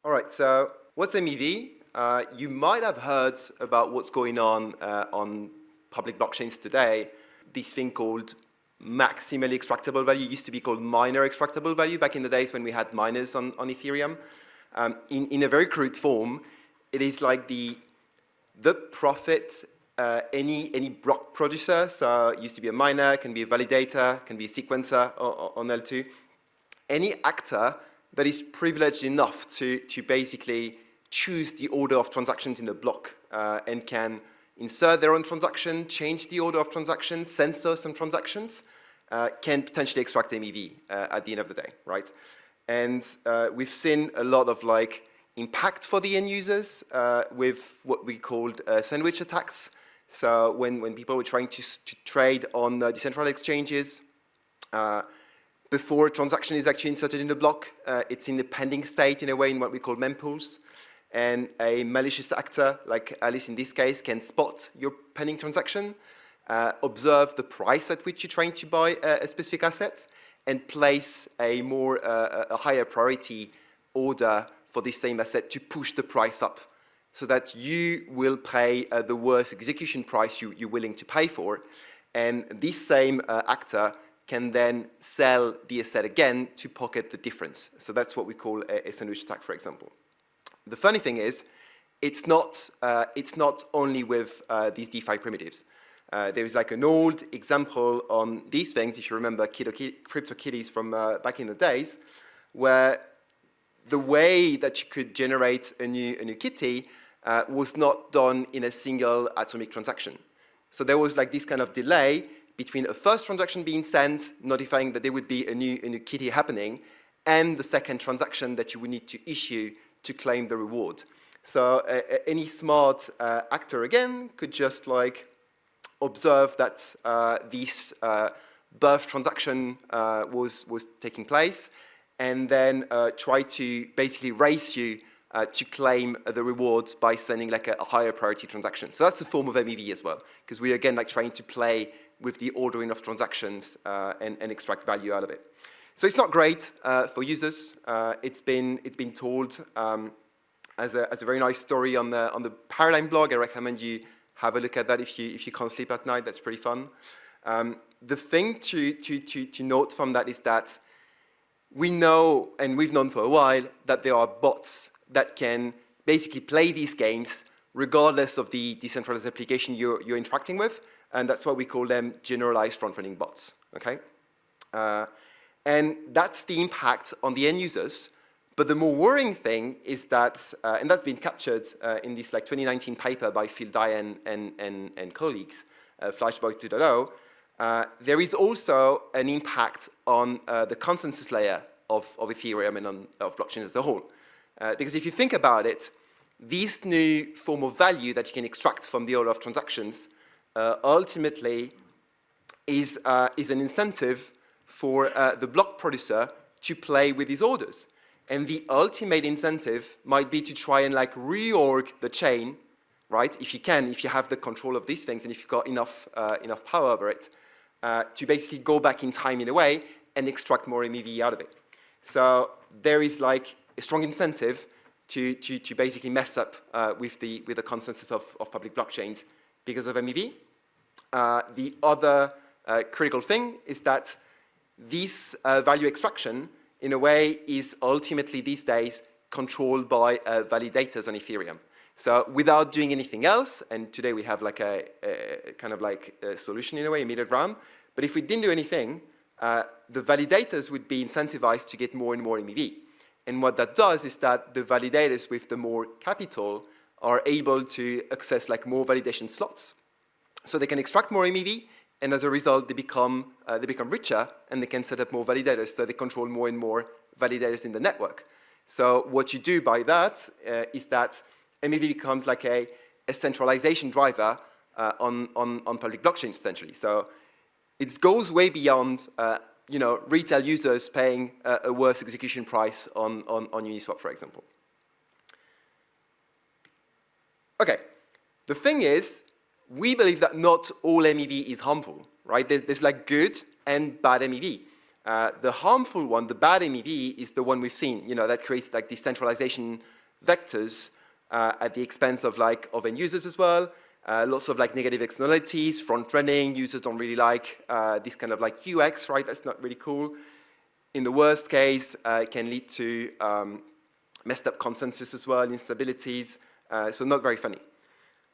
All right, so what's MEV? You might have heard about what's going on public blockchains today. This thing called maximally extractable value used to be called minor extractable value back in the days when we had miners on Ethereum. In a very crude form, it is like the profit any block producer, so it used to be a miner, can be a validator, can be a sequencer on L2, any actor that is privileged enough to basically choose the order of transactions in the block and can insert their own transaction, change the order of transactions, censor some transactions, can potentially extract MEV at the end of the day, right? And we've seen a lot of impact for the end users with what we called sandwich attacks. So when people were trying to trade on decentralized exchanges, before a transaction is actually inserted in the block, it's in the pending state in a way in what we call mempools. And a malicious actor, like Alice in this case, can spot your pending transaction, observe the price at which you're trying to buy a specific asset, and place a higher priority order for this same asset to push the price up, so that you will pay the worst execution price you're willing to pay for. And this same actor can then sell the asset again to pocket the difference. So that's what we call a sandwich attack, for example. The funny thing is, it's not only with these DeFi primitives. There is an old example on these things, if you remember CryptoKitties from back in the days, where the way that you could generate a new kitty was not done in a single atomic transaction. So there was this kind of delay between a first transaction being sent, notifying that there would be a new kitty happening, and the second transaction that you would need to issue to claim the reward. So any smart actor, again, could just observe that this birth transaction was taking place, and then try to basically race you to claim the reward by sending a higher priority transaction. So that's a form of MEV as well, because we again trying to play with the ordering of transactions and extract value out of it. So it's not great for users. It's been told as a very nice story on the Paradigm blog. I recommend you have a look at that if you can't sleep at night. That's pretty fun. The thing to note from that is that we know, and we've known for a while, that there are bots that can basically play these games regardless of the decentralized application you're interacting with, and that's why we call them generalized front-running bots, okay? And that's the impact on the end users, but the more worrying thing is that, and that's been captured in this 2019 paper by Phil Dye and colleagues, Flashbots 2.0, there is also an impact on the consensus layer of Ethereum and of blockchain as a whole. Because if you think about it, this new form of value that you can extract from the order of transactions ultimately is an incentive for the block producer to play with these orders. And the ultimate incentive might be to try and reorg the chain, right? If you have the control of these things and if you've got enough power over it, to basically go back in time in a way and extract more MEV out of it. So there is a strong incentive to basically mess up with the consensus of public blockchains because of MEV. The other critical thing is that this value extraction, in a way, is ultimately these days controlled by validators on Ethereum. So without doing anything else, and today we have a kind of a solution in a way, a middle ground, but if we didn't do anything, the validators would be incentivized to get more and more MEV. And what that does is that the validators with the more capital are able to access more validation slots. So they can extract more MEV, and as a result, they become richer, and they can set up more validators, so they control more and more validators in the network. So what you do by that is that MEV becomes a centralization driver on public blockchains potentially. So it goes way beyond retail users paying a worse execution price on Uniswap, for example. Okay, the thing is, we believe that not all MEV is harmful, right? There's good and bad MEV. The harmful one, the bad MEV, is the one we've seen, that creates like decentralization vectors at the expense of end users as well. Lots of negative externalities, front running, users don't really like this kind of UX, right? That's not really cool. In the worst case, it can lead to messed up consensus as well, instabilities, so not very funny.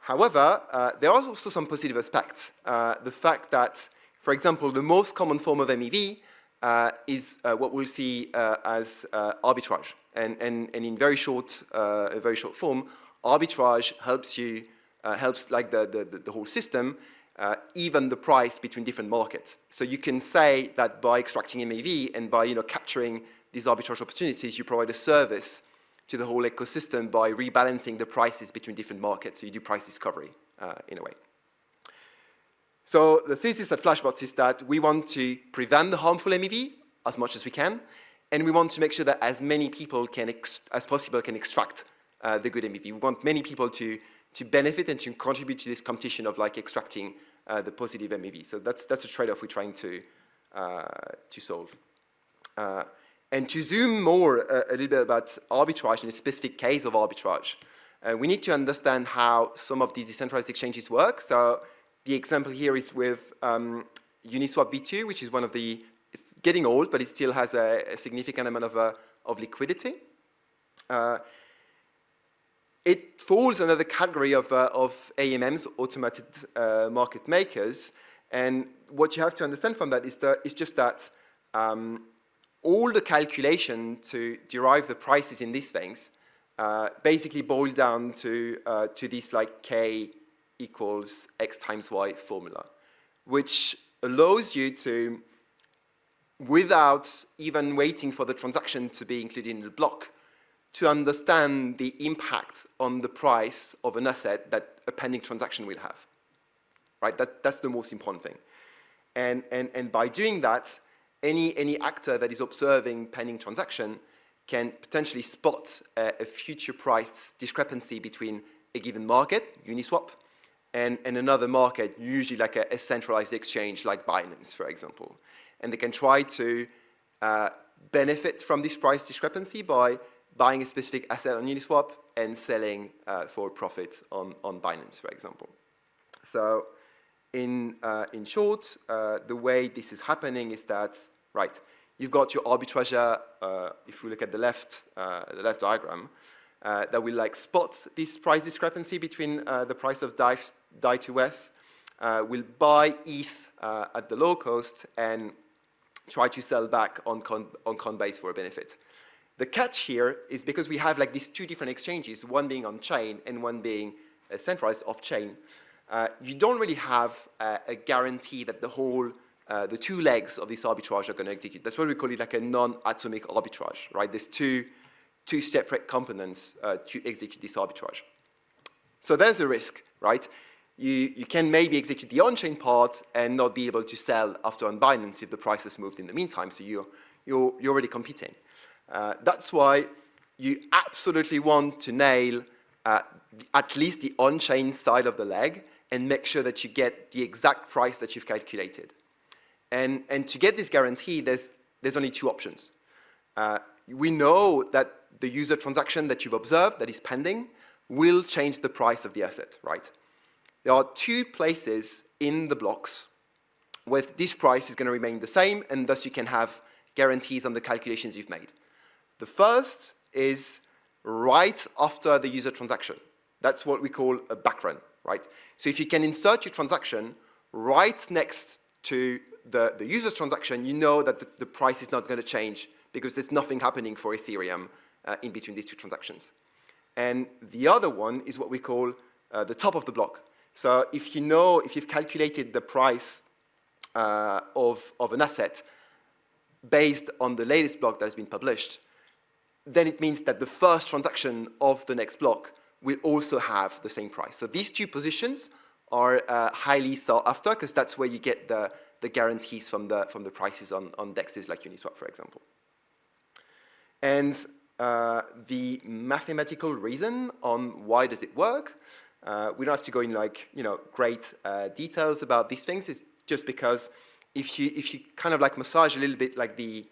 However, there are also some positive aspects. The fact that, for example, the most common form of MEV is what we'll see as arbitrage. And in very short form, arbitrage helps you, the whole system, even the price between different markets. So you can say that by extracting MEV and by capturing these arbitrage opportunities, you provide a service to the whole ecosystem by rebalancing the prices between different markets. So you do price discovery in a way. So the thesis at Flashbots is that we want to prevent the harmful MEV as much as we can, and we want to make sure that as many people as possible can extract the good MEV. We want many people to benefit and to contribute to this competition of extracting the positive MEV. So that's a trade-off we're trying to solve. And to zoom more a little bit about arbitrage in a specific case of arbitrage, we need to understand how some of these decentralized exchanges work. So the example here is with Uniswap V2, which is it's getting old, but it still has a significant amount of liquidity. It falls under the category of AMMs, automated market makers. And what you have to understand from that is just that all the calculation to derive the prices in these things basically boil down to this K equals X times Y formula, which allows you to, without even waiting for the transaction to be included in the block, to understand the impact on the price of an asset that a pending transaction will have. Right? That's the most important thing. And by doing that, any actor that is observing pending transaction can potentially spot a future price discrepancy between a given market, Uniswap, and another market, usually a centralized exchange like Binance, for example. And they can try to benefit from this price discrepancy by buying a specific asset on Uniswap and selling for profit on Binance, for example. So in short, the way this is happening is that, right, you've got your arbitrager, if we look at the left diagram, that will spot this price discrepancy between the price of DAI to ETH, will buy ETH at the low cost and try to sell back on Coinbase for a benefit. The catch here is because we have these two different exchanges, one being on-chain and one being centralized off-chain, you don't really have a guarantee that the two legs of this arbitrage are going to execute. That's why we call it a non-atomic arbitrage, right? There's two separate components to execute this arbitrage. So there's a risk, right? You can maybe execute the on-chain part and not be able to sell after on Binance if the price has moved in the meantime, so you're already competing. That's why you absolutely want to nail at least the on-chain side of the leg and make sure that you get the exact price that you've calculated. And to get this guarantee, there's only two options. We know that the user transaction that you've observed that is pending will change the price of the asset, right? There are two places in the blocks where this price is going to remain the same, and thus you can have guarantees on the calculations you've made. The first is right after the user transaction. That's what we call a backrun, right? So if you can insert your transaction right next to the user's transaction, you know that the price is not going to change because there's nothing happening for Ethereum in between these two transactions. And the other one is what we call the top of the block. So if you've calculated the price of an asset based on the latest block that has been published, then it means that the first transaction of the next block will also have the same price. So these two positions are highly sought after because that's where you get the guarantees from the prices on dexes like Uniswap, for example. And the mathematical reason on why does it work, we don't have to go in great details about these things. It's just because if you kind of like massage a little bit like the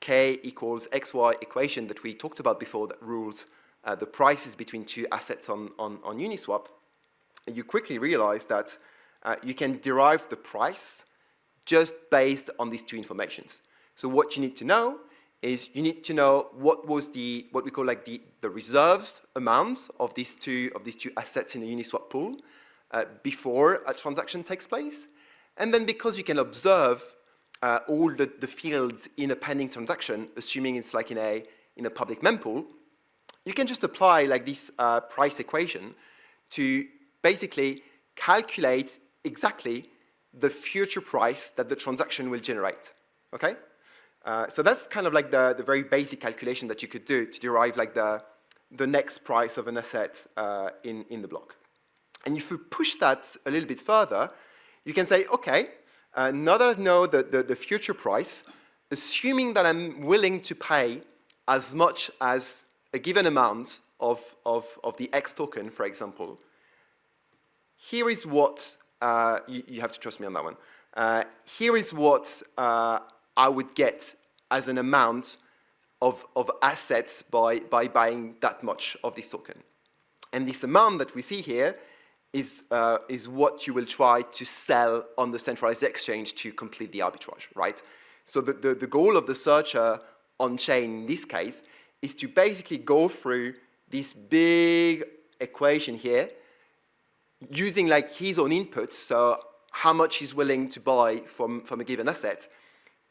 K equals XY equation that we talked about before that rules the prices between two assets on Uniswap, you quickly realize that you can derive the price just based on these two informations. So what you need to know is you need to know what was what we call like the reserves amounts of these two assets in the Uniswap pool before a transaction takes place. And then because you can observe all the fields in a pending transaction, assuming it's like in a public mempool, you can just apply like this price equation to basically calculate exactly the future price that the transaction will generate, okay? So that's kind of like the very basic calculation that you could do to derive like the next price of an asset in the block. And if you push that a little bit further, you can say, okay, now that I know the future price, assuming that I'm willing to pay as much as a given amount of the X token, for example, here is what, you have to trust me on that one, here is what I would get as an amount of assets by buying that much of this token. And this amount that we see here is what you will try to sell on the centralized exchange to complete the arbitrage, right? So the goal of the searcher on-chain in this case is to basically go through this big equation here using like his own inputs, so how much he's willing to buy from a given asset,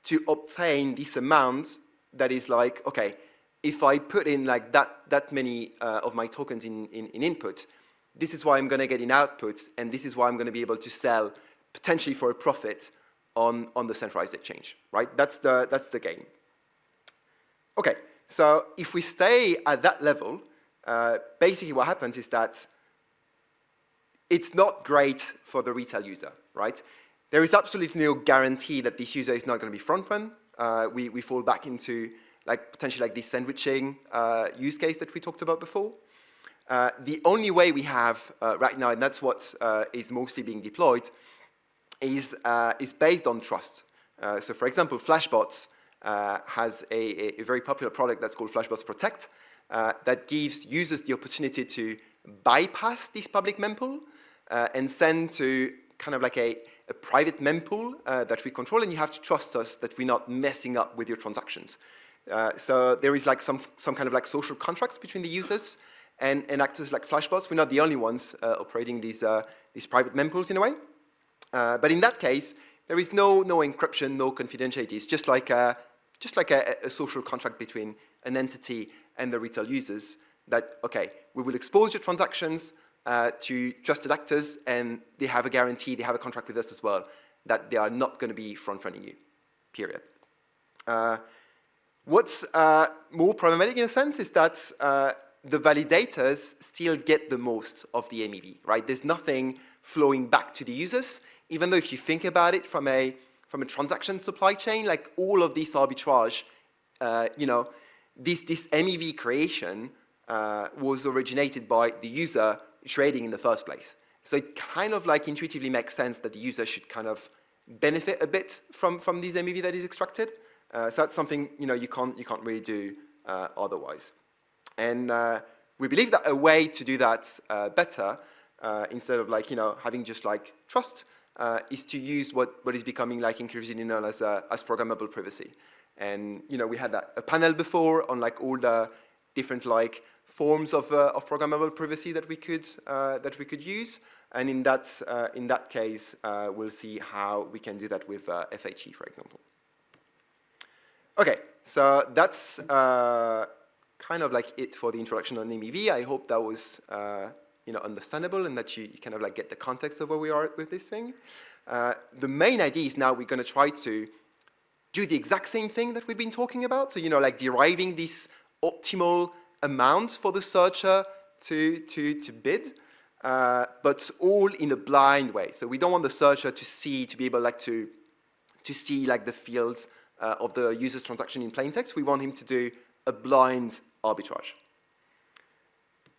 to obtain this amount that is like, okay, if I put in like that many of my tokens in input, this is why I'm going to get in output, and this is why I'm going to be able to sell potentially for a profit on the centralized exchange, right? That's the game. Okay, so if we stay at that level, basically what happens is that it's not great for the retail user, right? There is absolutely no guarantee that this user is not going to be front-run. We fall back into like potentially like this sandwiching use case that we talked about before. The only way we have right now, and that's what is mostly being deployed, is based on trust. So for example, Flashbots has a very popular product that's called Flashbots Protect that gives users the opportunity to bypass this public mempool and send to kind of like a private mempool that we control, and you have to trust us that we're not messing up with your transactions. So there is like some kind of like social contracts between the users and actors like Flashbots. We're not the only ones operating these private mempools in a way. But in that case, there is no encryption, no confidentiality. It's just like a social contract between an entity and the retail users that, okay, we will expose your transactions to trusted actors, and they have a guarantee, they have a contract with us as well, that they are not going to be front-running you, period. What's more problematic in a sense is that the validators still get the most of the MEV, right? There's nothing flowing back to the users, even though if you think about it from a transaction supply chain, like all of this arbitrage, this MEV creation was originated by the user trading in the first place. So it kind of like intuitively makes sense that the user should kind of benefit a bit from this MEV that is extracted. So that's something you can't really do otherwise. And we believe that a way to do that better, instead of like having just like trust, is to use what is becoming like increasingly known as programmable privacy. And we had a panel before on like all the different like forms of programmable privacy that we could use, and in that case, we'll see how we can do that with FHE, for example. Okay, so that's kind of like it for the introduction on MEV. I hope that was understandable and that you kind of like get the context of where we are with this thing. The main idea is now we're going to try to do the exact same thing that we've been talking about. So like deriving this optimal amount for the searcher to bid, but all in a blind way. So we don't want the searcher to be able like to see like the fields of the user's transaction in plain text. We want him to do a blind arbitrage.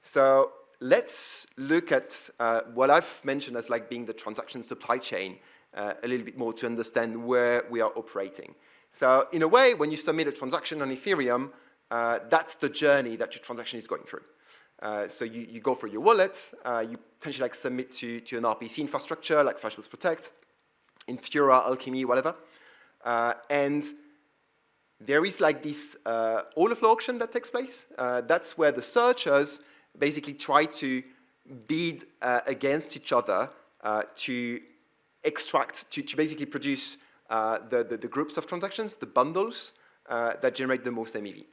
So let's look at what I've mentioned as like being the transaction supply chain a little bit more to understand where we are operating. So in a way, when you submit a transaction on Ethereum, that's the journey that your transaction is going through. So you go through your wallet, you potentially like submit to an RPC infrastructure like Flashbots Protect, Infura, Alchemy, whatever. And there is like this order flow auction that takes place. That's where the searchers basically try to bid against each other to extract, to basically produce the groups of transactions, the bundles that generate the most MEV.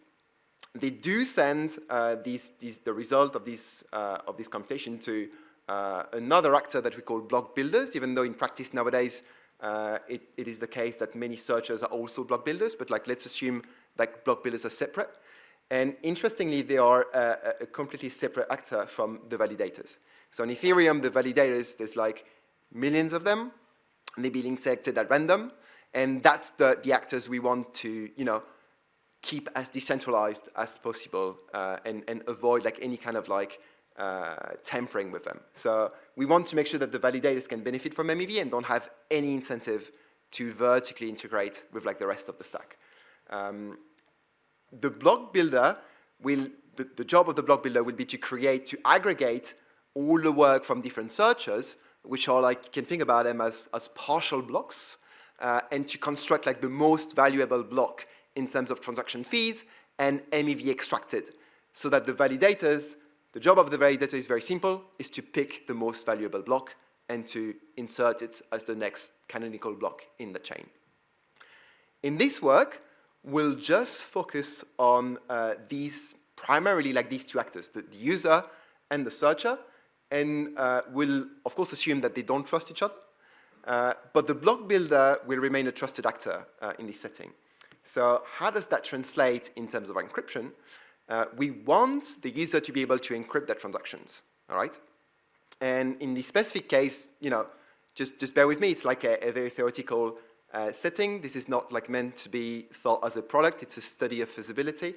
They do send the result of this computation to another actor that we call block builders, even though in practice nowadays it is the case that many searchers are also block builders, but like let's assume that block builders are separate. And interestingly, they are a completely separate actor from the validators. So on Ethereum, the validators, there's like millions of them, and they're being selected at random, and that's the actors we want to, keep as decentralized as possible and avoid like any kind of like tampering with them. So we want to make sure that the validators can benefit from MEV and don't have any incentive to vertically integrate with like the rest of the stack. The block builder will, the job of the block builder will be to aggregate all the work from different searchers, which are like, you can think about them as partial blocks, and to construct like the most valuable block in terms of transaction fees and MEV extracted, so that the job of the validator is very simple, is to pick the most valuable block and to insert it as the next canonical block in the chain. In this work, we'll just focus on primarily like these two actors, the user and the searcher, and we'll of course assume that they don't trust each other, but the block builder will remain a trusted actor in this setting. So how does that translate in terms of encryption? We want the user to be able to encrypt their transactions, all right? And in this specific case, just bear with me, it's like a very theoretical setting. This is not like meant to be thought as a product, it's a study of feasibility.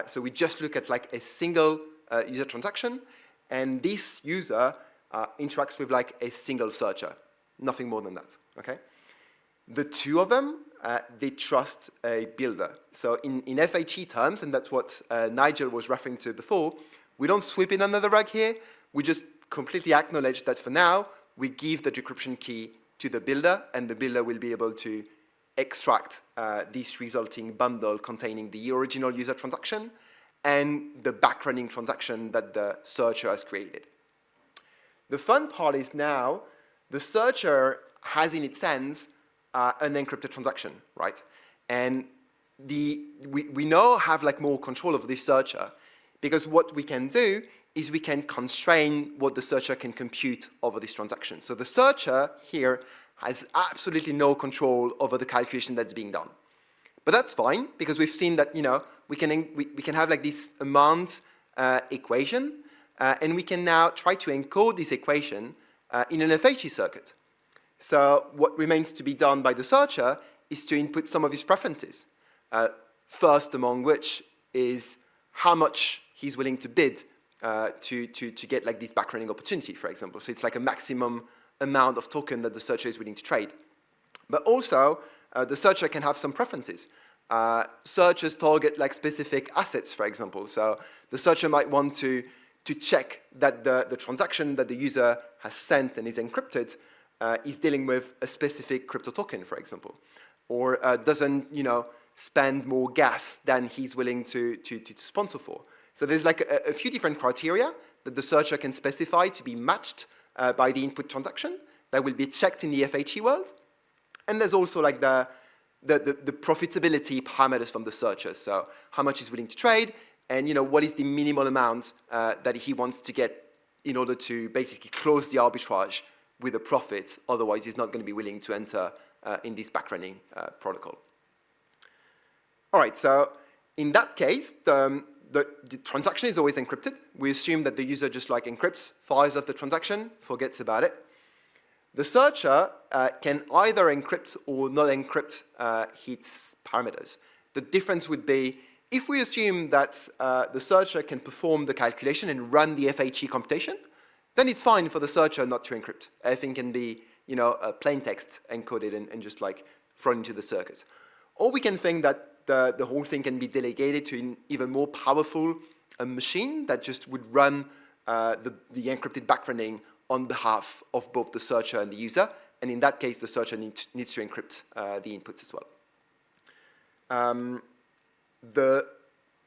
So we just look at like a single user transaction, and this user interacts with like a single searcher, nothing more than that, okay? The two of them, they trust a builder. So in FHE terms, and that's what Nigel was referring to before, we don't sweep it under the rug here. We just completely acknowledge that for now, we give the decryption key to the builder, and the builder will be able to extract this resulting bundle containing the original user transaction and the backrunning transaction that the searcher has created. The fun part is now the searcher has in its hands an encrypted transaction, right? And we now have like more control over this searcher, because what we can do is we can constrain what the searcher can compute over this transaction. So the searcher here has absolutely no control over the calculation that's being done. But that's fine, because we've seen that we can have like this amount equation, and we can now try to encode this equation in an FHE circuit. So what remains to be done by the searcher is to input some of his preferences, first among which is how much he's willing to bid to get like this backrunning opportunity, for example. So it's like a maximum amount of token that the searcher is willing to trade. But also, the searcher can have some preferences. Searchers target like specific assets, for example. So the searcher might want to check that the transaction that the user has sent and is encrypted is dealing with a specific crypto token, for example, or doesn't spend more gas than he's willing to sponsor for. So there's like a few different criteria that the searcher can specify to be matched by the input transaction that will be checked in the FHE world. And there's also like the profitability parameters from the searcher. So how much he's willing to trade, and what is the minimal amount that he wants to get in order to basically close the arbitrage with a profit. Otherwise, he's not going to be willing to enter in this backrunning protocol. All right, so in that case, the transaction is always encrypted. We assume that the user just like encrypts, fires off the transaction, forgets about it. The searcher can either encrypt or not encrypt its parameters. The difference would be if we assume that the searcher can perform the calculation and run the FHE computation, then it's fine for the searcher not to encrypt. Everything can be plain text encoded and just like thrown into the circuit. Or we can think that the whole thing can be delegated to an even more powerful machine that just would run the encrypted backgrounding on behalf of both the searcher and the user. And in that case, the searcher needs to encrypt the inputs as well.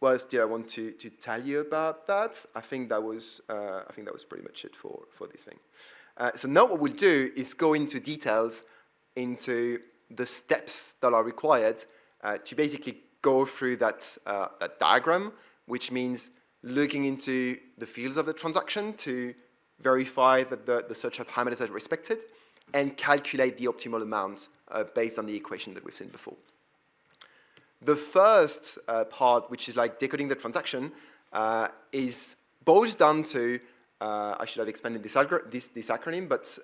What else did I want to tell you about that? I think that was pretty much it for this thing. So now what we'll do is go into details into the steps that are required to basically go through that diagram, which means looking into the fields of the transaction to verify that the searcher parameters are respected and calculate the optimal amount based on the equation that we've seen before. The first part, which is like decoding the transaction, boils down to, I should have expanded this acronym, but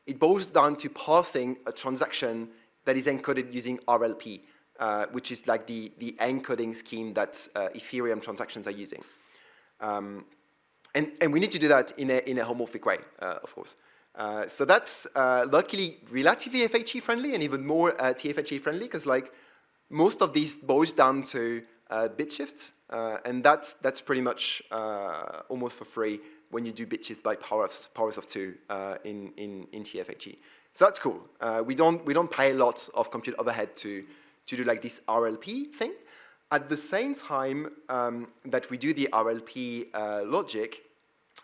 it boils down to parsing a transaction that is encoded using RLP, which is like the encoding scheme that Ethereum transactions are using. And we need to do that in a homomorphic way, of course. So that's luckily relatively FHE friendly and even more TFHE friendly, because like most of these boils down to bit shifts, and that's pretty much almost for free when you do bit shifts by powers of 2 in TFHE. So that's cool. We don't pay a lot of compute overhead to do like this RLP thing. At the same time that we do the RLP logic,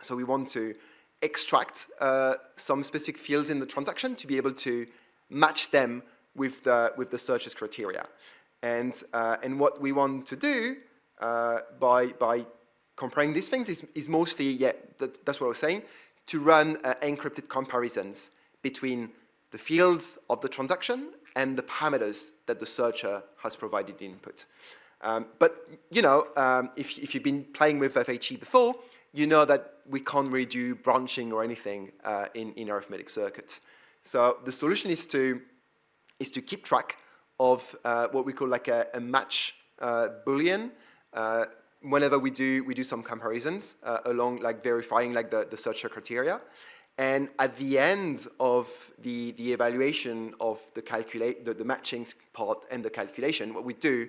so we want to extract some specific fields in the transaction to be able to match them with the searcher's criteria. And what we want to do by comparing these things is mostly, that's what I was saying, to run encrypted comparisons between the fields of the transaction and the parameters that the searcher has provided input. But if you've been playing with FHE before, you know that we can't really do branching or anything in arithmetic circuits. So the solution is to keep track of what we call like a match Boolean whenever we do some comparisons along like verifying like the searcher criteria. And at the end of the evaluation of the matching part and the calculation, what we do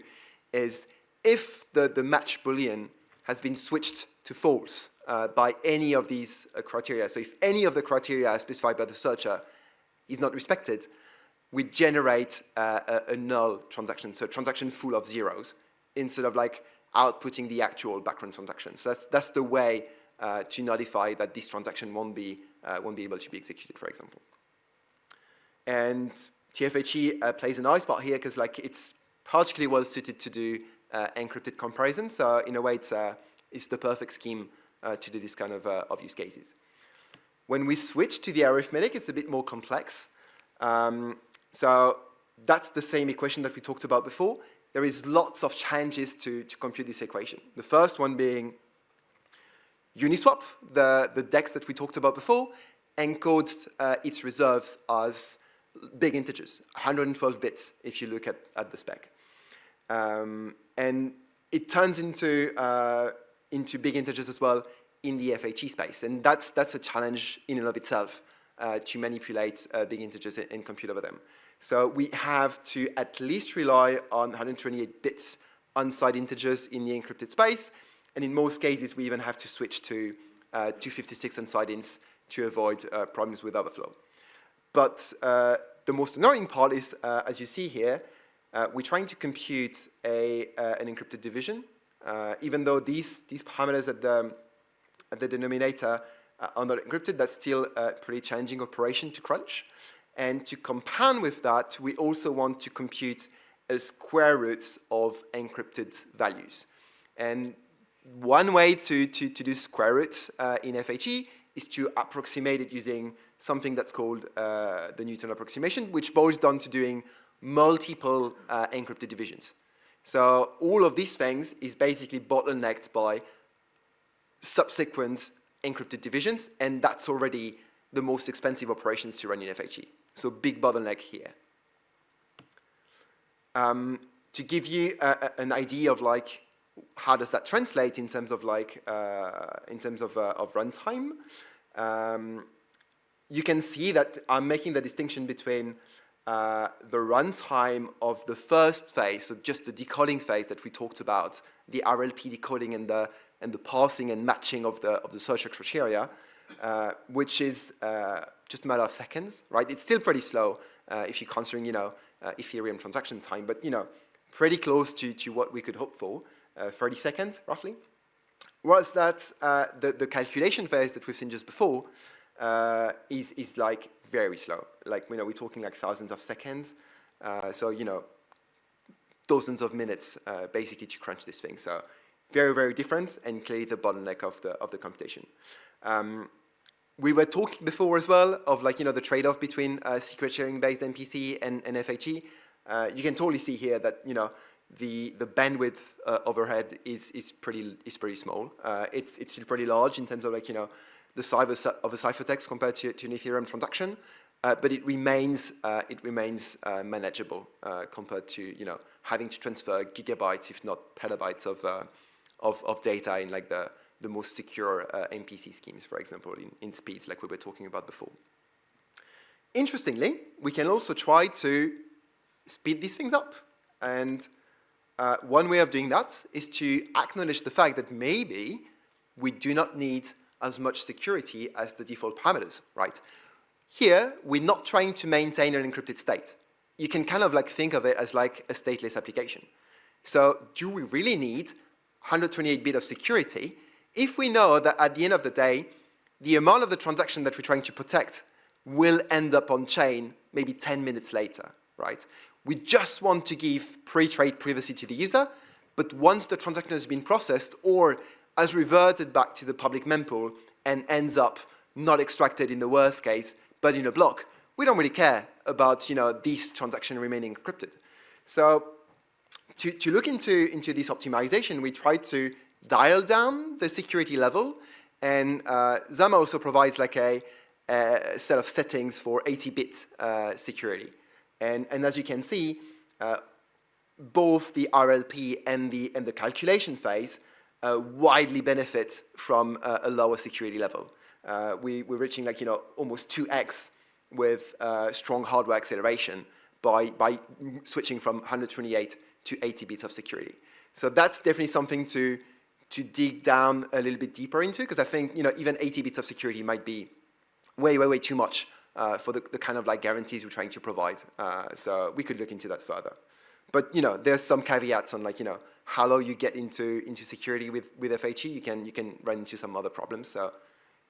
is if the match Boolean has been switched to false by any of these criteria, so if any of the criteria specified by the searcher is not respected, we generate a null transaction, so a transaction full of zeros, instead of like outputting the actual background transaction. So that's the way to notify that this transaction won't be able to be executed, for example. And TFHE plays a nice part here because like it's particularly well suited to do encrypted comparisons. So in a way, it's the perfect scheme to do this kind of use cases. When we switch to the arithmetic, it's a bit more complex. So that's the same equation that we talked about before. There is lots of challenges to compute this equation. The first one being Uniswap, the DEX that we talked about before, encodes its reserves as big integers, 112 bits if you look at the spec. And it turns into big integers as well in the FHE space. And that's a challenge in and of itself to manipulate big integers and compute over them. So we have to at least rely on 128 bits unsigned integers in the encrypted space. And in most cases, we even have to switch to 256 unsigned ints to avoid problems with overflow. But the most annoying part is, as you see here, we're trying to compute an encrypted division. Even though these parameters at the denominator are not encrypted, that's still a pretty challenging operation to crunch. And to compound with that, we also want to compute square roots of encrypted values. And one way to do square roots in FHE is to approximate it using something that's called the Newton approximation, which boils down to doing multiple encrypted divisions. So all of these things is basically bottlenecked by subsequent encrypted divisions, and that's already the most expensive operations to run in FHE. So big bottleneck here. To give you an idea of like how does that translate in terms of like of runtime, you can see that I'm making the distinction between the runtime of the first phase, so just the decoding phase that we talked about, the RLP decoding and the parsing and matching of the search criteria, which is just a matter of seconds, right? It's still pretty slow if you're considering, Ethereum transaction time, but pretty close to what we could hope for, 30 seconds roughly. Whereas that the calculation phase that we've seen just before is like very slow. Like we're talking like thousands of seconds, so dozens of minutes basically to crunch this thing. So very, very different, and clearly the bottleneck of the computation. We were talking before as well of the trade-off between secret sharing based MPC and FHE. You can totally see here that the bandwidth overhead is pretty small. It's still pretty large in terms of the size of a ciphertext compared to an Ethereum transaction, but it remains manageable compared to having to transfer gigabytes, if not petabytes of data in the most secure MPC schemes, for example, in speeds like we were talking about before. Interestingly, we can also try to speed these things up. And one way of doing that is to acknowledge the fact that maybe we do not need as much security as the default parameters, right? Here, we're not trying to maintain an encrypted state. You can kind of think of it as a stateless application. So do we really need 128 bit of security if we know that at the end of the day, the amount of the transaction that we're trying to protect will end up on chain maybe 10 minutes later, right? We just want to give pre-trade privacy to the user, but once the transaction has been processed or has reverted back to the public mempool and ends up not extracted in the worst case, but in a block, we don't really care about this transaction remaining encrypted. So to look into this optimization, we try to dial down the security level, and Zama also provides a set of settings for 80-bit security. And as you can see, both the RLP and the calculation phase widely benefit from a lower security level. We're reaching almost 2x with strong hardware acceleration by switching from 128 to 80 bits of security. So that's definitely something to dig down a little bit deeper into, because I think even 80 bits of security might be way too much for the kind of guarantees we're trying to provide. So we could look into that further. But there's some caveats on how low you get into security with FHE. You can run into some other problems. So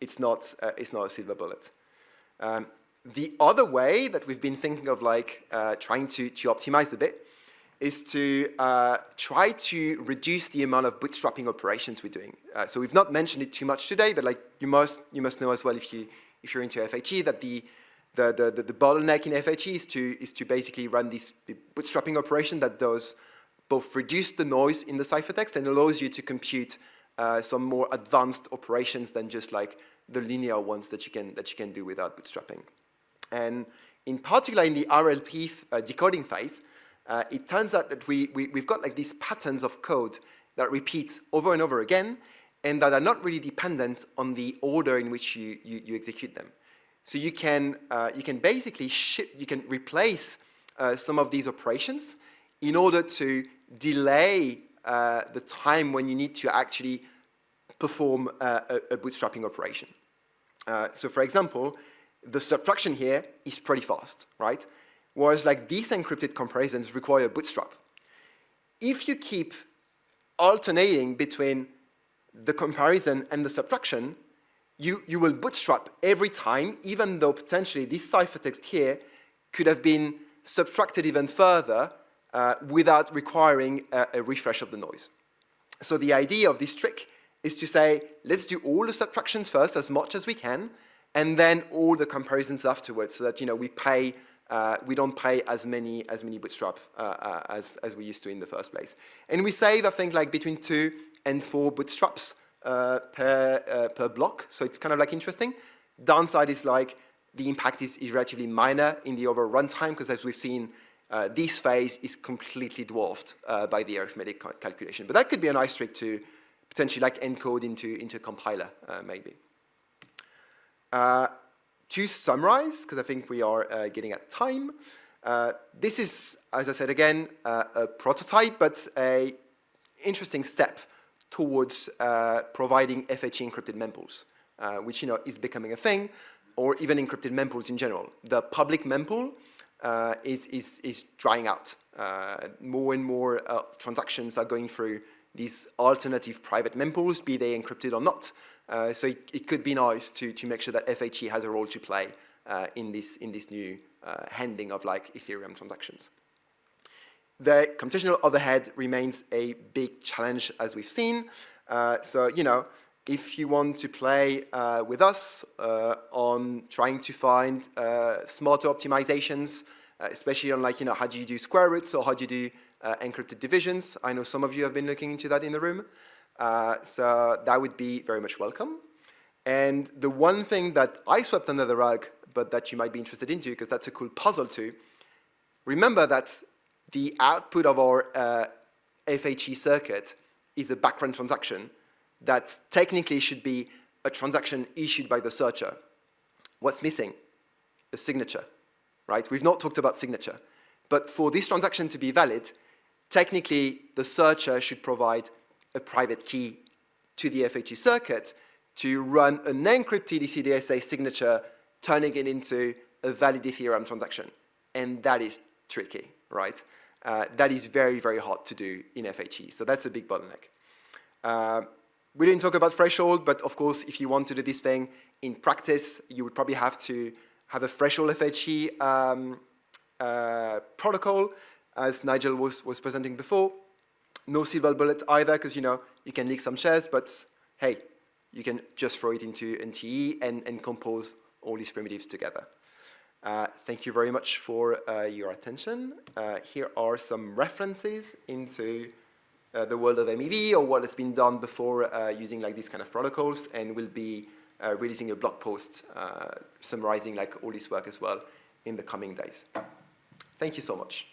it's not a silver bullet. The other way that we've been thinking of trying to optimize a bit is to try to reduce the amount of bootstrapping operations we're doing. So we've not mentioned it too much today, but you must know as well if you're into FHE that the bottleneck in FHE is to basically run this bootstrapping operation that does both reduce the noise in the ciphertext and allows you to compute some more advanced operations than just the linear ones that you can do without bootstrapping. And in particular in the RLP decoding phase, it turns out that we've got these patterns of code that repeat over and over again and that are not really dependent on the order in which you execute them. So you can basically replace some of these operations in order to delay the time when you need to actually perform a bootstrapping operation. So for example, the subtraction here is pretty fast, right? Whereas these encrypted comparisons require bootstrap. If you keep alternating between the comparison and the subtraction, you will bootstrap every time, even though potentially this ciphertext here could have been subtracted even further without requiring a refresh of the noise. So the idea of this trick is to say, let's do all the subtractions first as much as we can, and then all the comparisons afterwards, so that we don't pay as many bootstrap as we used to in the first place. And we save, I think, between 2 and 4 bootstraps per block, so it's kind of interesting. Downside is the impact is relatively minor in the overall runtime, because as we've seen, this phase is completely dwarfed by the arithmetic calculation. But that could be a nice trick to potentially encode into a compiler, maybe. to summarize, because I think we are getting at time, this is, as I said again, a prototype, but an interesting step towards providing FHE encrypted mempools, which is becoming a thing, or even encrypted mempools in general. The public mempool is drying out. More and more transactions are going through these alternative private mempools, be they encrypted or not. So it could be nice to make sure that FHE has a role to play in this new handling of like Ethereum transactions. The computational overhead remains a big challenge, as we've seen. So if you want to play with us on trying to find smarter optimizations, especially on like how do you do square roots or how do you do encrypted divisions, I know some of you have been looking into that in the room. So that would be very much welcome. And the one thing that I swept under the rug, but that you might be interested into, because that's a cool puzzle too, remember that the output of our FHE circuit is a background transaction that technically should be a transaction issued by the searcher. What's missing? A signature, right? We've not talked about signature. But for this transaction to be valid, technically the searcher should provide a private key to the FHE circuit to run an encrypted ECDSA signature, turning it into a valid Ethereum transaction. And that is tricky, right? That is very, very hard to do in FHE. So that's a big bottleneck. We didn't talk about threshold, but of course, if you want to do this thing in practice, you would probably have to have a threshold FHE protocol, as Nigel was presenting before. No silver bullet either, because you can leak some shares, but hey, you can just throw it into NTE and compose all these primitives together. Thank you very much for your attention. Here are some references into the world of MEV or what has been done before using like these kind of protocols, and we'll be releasing a blog post summarizing like all this work as well in the coming days. Thank you so much.